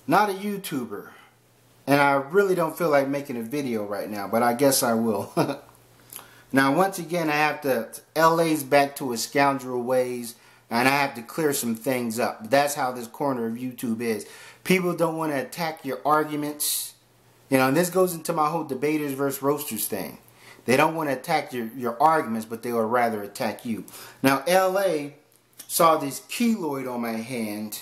not a YouTuber. And I really don't feel like making a video right now, but I guess I will. Now, once again, I have to, LA's back to its scoundrel ways, and I have to clear some things up. That's how this corner of YouTube is. People don't want to attack your arguments. You know, and this goes into my whole debaters versus roasters thing. They don't want to attack your arguments, but they would rather attack you. Now, LA saw this keloid on my hand,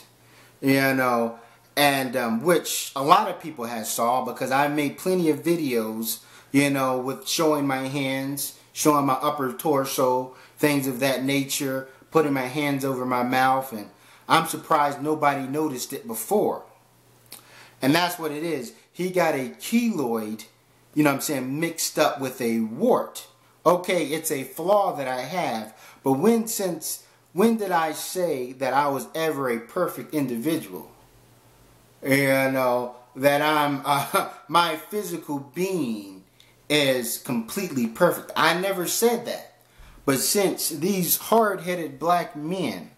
you know, and which a lot of people have saw, because I made plenty of videos, you know, with showing my hands, showing my upper torso, things of that nature, putting my hands over my mouth, and I'm surprised nobody noticed it before. And that's what it is. He got a keloid, you know what I'm saying, mixed up with a wart. Okay, it's a flaw that I have, but when did I say that I was ever a perfect individual? You know, that I'm, my physical being is completely perfect. I never said that. But since these hard-headed black men,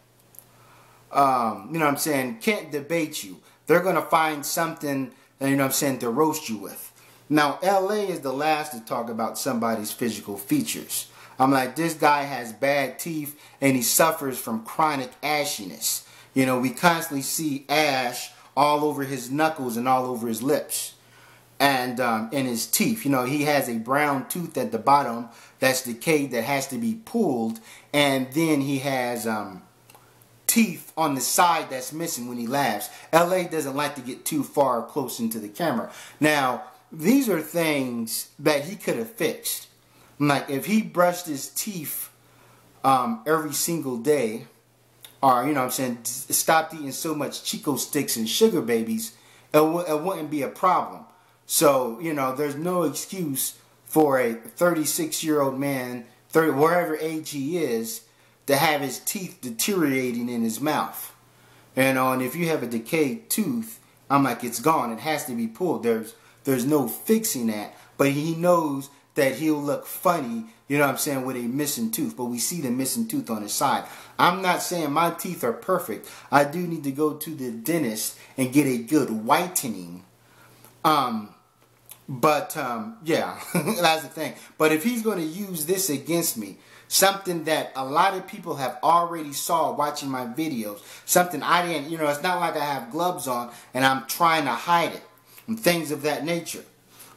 you know what I'm saying, can't debate you, they're going to find something, you know what I'm saying, to roast you with. Now, LA is the last to talk about somebody's physical features. I'm like, this guy has bad teeth and he suffers from chronic ashiness. You know, we constantly see ash all over his knuckles and all over his lips and in his teeth. You know, he has a brown tooth at the bottom that's decayed that has to be pulled, and then he has teeth on the side that's missing when he laughs. LA doesn't like to get too far close into the camera. Now, these are things that he could have fixed. Like, if he brushed his teeth every single day, or, you know what I'm saying, stopped eating so much Chico sticks and sugar babies, it wouldn't be a problem. So, you know, there's no excuse for a 36-year-old man, wherever age he is, to have his teeth deteriorating in his mouth. You know, and if you have a decayed tooth, I'm like, it's gone. It has to be pulled. There's no fixing that. But he knows that he'll look funny, you know what I'm saying, with a missing tooth. But we see the missing tooth on his side. I'm not saying my teeth are perfect. I do need to go to the dentist and get a good whitening. Yeah, that's the thing. But if he's going to use this against me, something that a lot of people have already saw watching my videos, something I didn't, you know, it's not like I have gloves on and I'm trying to hide it, and things of that nature.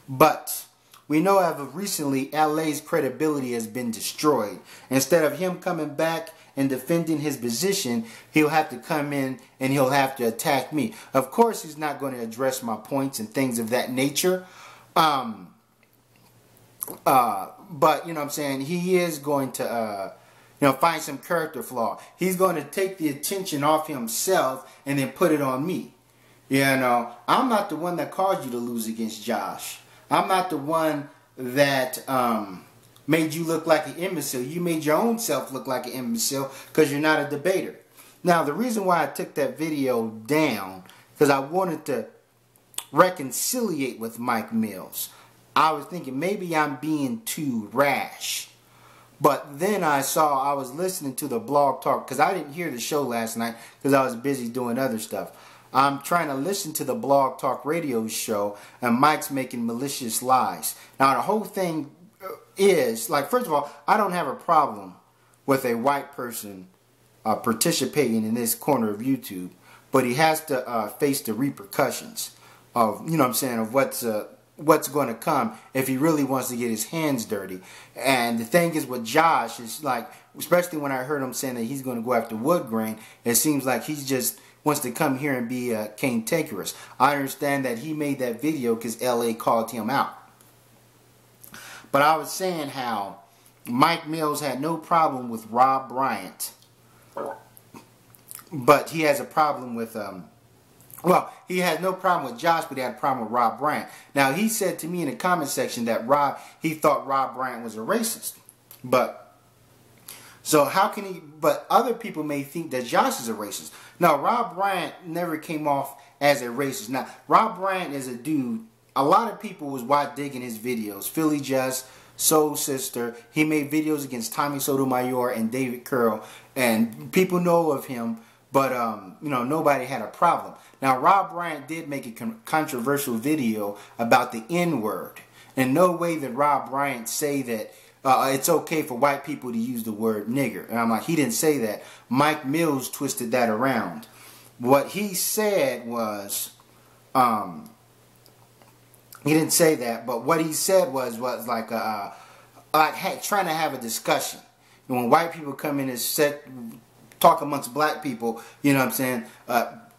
But we know as of recently, LA's credibility has been destroyed. Instead of him coming back and defending his position, he'll have to come in and he'll have to attack me. Of course, he's not going to address my points and things of that nature. But, you know what I'm saying, he is going to, you know, find some character flaw. He's going to take the attention off himself and then put it on me. You know, I'm not the one that caused you to lose against Josh. I'm not the one that made you look like an imbecile. You made your own self look like an imbecile because you're not a debater. Now, the reason why I took that video down, because I wanted to reconciliate with Mike Millz. I was thinking maybe I'm being too rash. But then I was listening to the blog talk, because I didn't hear the show last night because I was busy doing other stuff. I'm trying to listen to the blog talk radio show, and Mike's making malicious lies. Now, the whole thing is, like, first of all, I don't have a problem with a white person participating in this corner of YouTube, but he has to face the repercussions of, you know what I'm saying, of what's going to come if he really wants to get his hands dirty. And the thing is with Josh, is like, especially when I heard him saying that he's going to go after wood grain, it seems like he's just wants to come here and be cantankerous. I understand that he made that video because LA called him out. But I was saying how Mike Millz had no problem with Rob Bryant, but he has a problem with well, he had no problem with Josh, but he had a problem with Rob Bryant. Now, he said to me in the comment section that he thought Rob Bryant was a racist. But, so how can he, but other people may think that Josh is a racist. No, Rob Bryant never came off as a racist. Now, Rob Bryant is a dude, a lot of people was digging his videos. Philly Just, Soul Sister, he made videos against Tommy Sotomayor and David Curl, and people know of him but you know, nobody had a problem. Now, Rob Bryant did make a controversial video about the N-word. In no way did Rob Bryant say that it's okay for white people to use the word nigger. And I'm like, he didn't say that. Mike Millz twisted that around. What he said was, he didn't say that, but what he said was like trying to have a discussion. And when white people come in and talk amongst black people, you know what I'm saying,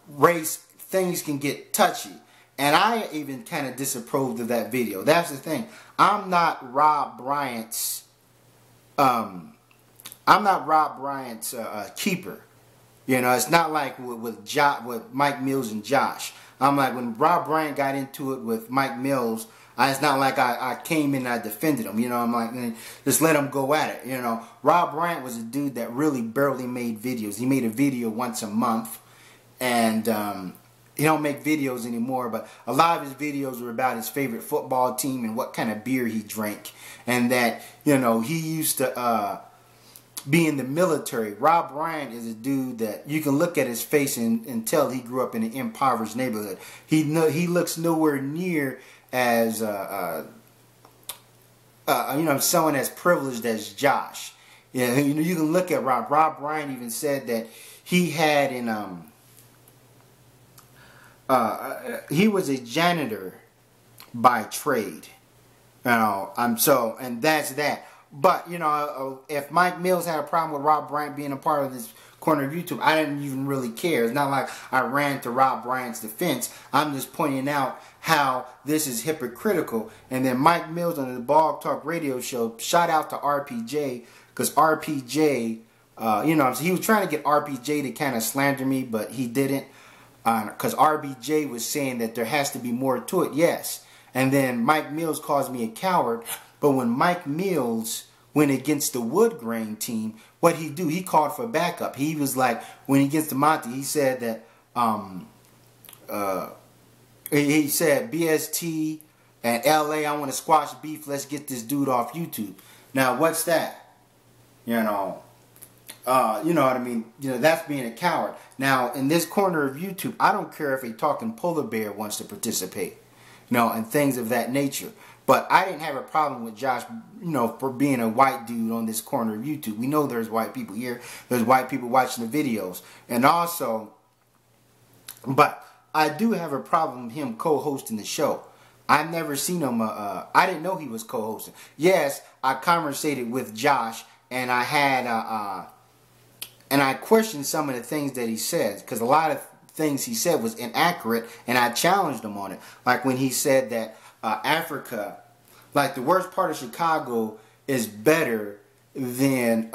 race, things can get touchy. And I even kind of disapproved of that video. That's the thing. I'm not Rob Bryant's keeper. You know, it's not like with Mike Millz and Josh. I'm like, when Rob Bryant got into it with Mike Millz, it's not like I came in and I defended him. You know, I'm like, just let him go at it. You know, Rob Bryant was a dude that really barely made videos. He made a video once a month, and he don't make videos anymore, but a lot of his videos were about his favorite football team and what kind of beer he drank, and that, you know, he used to be in the military. Rob Bryant is a dude that you can look at his face and tell he grew up in an impoverished neighborhood. He looks nowhere near as you know, someone as privileged as Josh. Yeah, you know, you can look at Rob. Rob Bryant even said that he had he was a janitor by trade. You know, and that's that. But, you know, if Mike Millz had a problem with Rob Bryant being a part of this corner of YouTube, I didn't even really care. It's not like I ran to Rob Bryant's defense. I'm just pointing out how this is hypocritical. And then Mike Millz on the Blog Talk Radio show, shout out to RPJ, because RPJ, you know, he was trying to get RPJ to kind of slander me, but he didn't. Because RBJ was saying that there has to be more to it, yes. And then Mike Millz calls me a coward. But when Mike Millz went against the Wood Grain team, what he do? He called for backup. He was like, when he gets to Monty, he said that he said BST and LA, I want to squash beef. Let's get this dude off YouTube. Now, what's that? You know what I mean? You know, that's being a coward. Now, in this corner of YouTube, I don't care if a talking polar bear wants to participate, you know, and things of that nature. But I didn't have a problem with Josh, you know, for being a white dude on this corner of YouTube. We know there's white people here. There's white people watching the videos. And also, but I do have a problem with him co-hosting the show. I've never seen him, I didn't know he was co-hosting. Yes, I conversated with Josh, and I had, and I questioned some of the things that he said, because a lot of things he said was inaccurate, and I challenged him on it. Like when he said that Africa, like the worst part of Chicago is better than,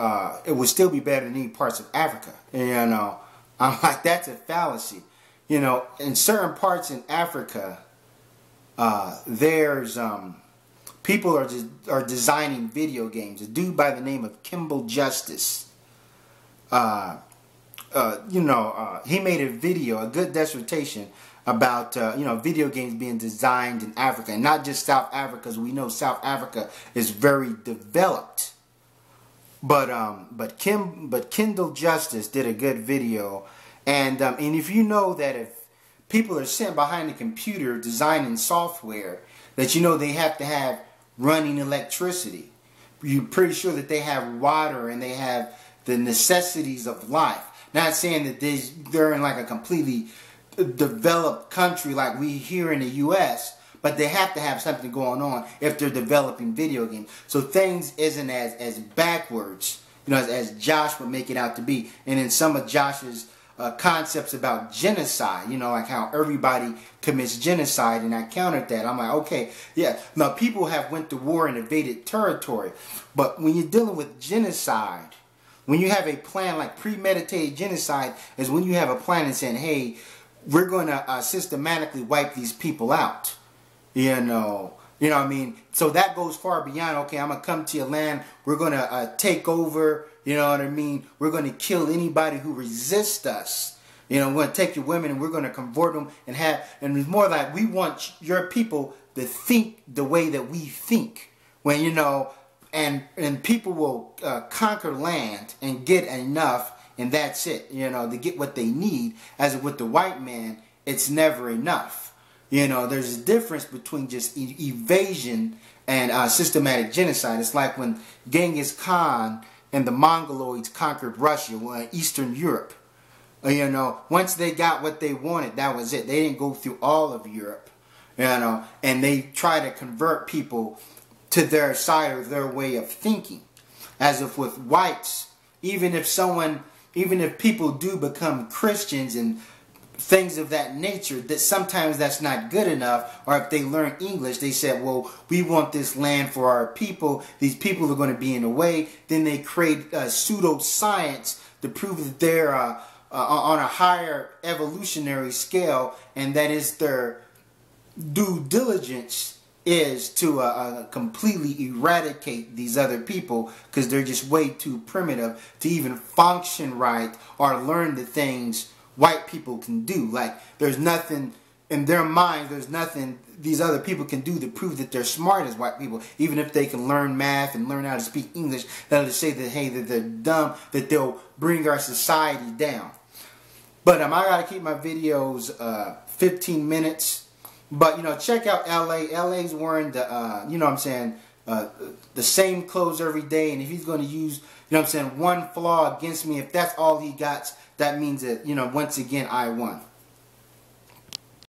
it would still be better than any parts of Africa. You know, I'm like, that's a fallacy. You know, in certain parts in Africa, there's, people are designing video games. A dude by the name of Kimball Justice, you know, he made a video, a good dissertation about, you know, video games being designed in Africa, and not just South Africa, because we know South Africa is very developed. But Kendall Justice did a good video, and if you know that if people are sitting behind the computer designing software, that you know they have to have running electricity. You're pretty sure that they have water and they have the necessities of life. Not saying that they're in like a completely developed country like we here in the U.S., but they have to have something going on if they're developing video games. So things isn't as backwards, you know, as Josh would make it out to be. And in some of Josh's concepts about genocide, you know, like how everybody commits genocide, and I countered that. I'm like, okay, yeah, now people have went to war and invaded territory, but when you're dealing with genocide, when you have a plan like premeditated genocide, is when you have a plan and saying, hey, we're going to systematically wipe these people out. You know what I mean? So that goes far beyond, okay, I'm going to come to your land, we're going to take over, you know what I mean? We're going to kill anybody who resists us. You know, we're going to take your women and we're going to convert them and it's more like we want your people to think the way that we think. When, you know, and people will conquer land and get enough and that's it. You know, to get what they need. As with the white man, it's never enough. You know, there's a difference between just evasion and systematic genocide. It's like when Genghis Khan and the Mongoloids conquered Russia, Eastern Europe. You know, once they got what they wanted, that was it. They didn't go through all of Europe, you know, and they try to convert people to their side or their way of thinking. As if with whites, even if people do become Christians and things of that nature, that sometimes that's not good enough. Or if they learn English, they said, well, we want this land for our people. These people are going to be in the way. Then they create pseudoscience to prove that they're on a higher evolutionary scale, and that is their due diligence is to completely eradicate these other people because they're just way too primitive to even function right or learn the things white people can do. Like, there's nothing in their mind, there's nothing these other people can do to prove that they're smart as white people. Even if they can learn math and learn how to speak English, that'll say that, hey, that they're dumb, that they'll bring our society down. But I gotta keep my videos 15 minutes. But, you know, check out LA. LA's wearing the, you know what I'm saying, the same clothes every day. And if he's going to use, you know what I'm saying, one flaw against me, if that's all he got, that means that, you know, once again, I won.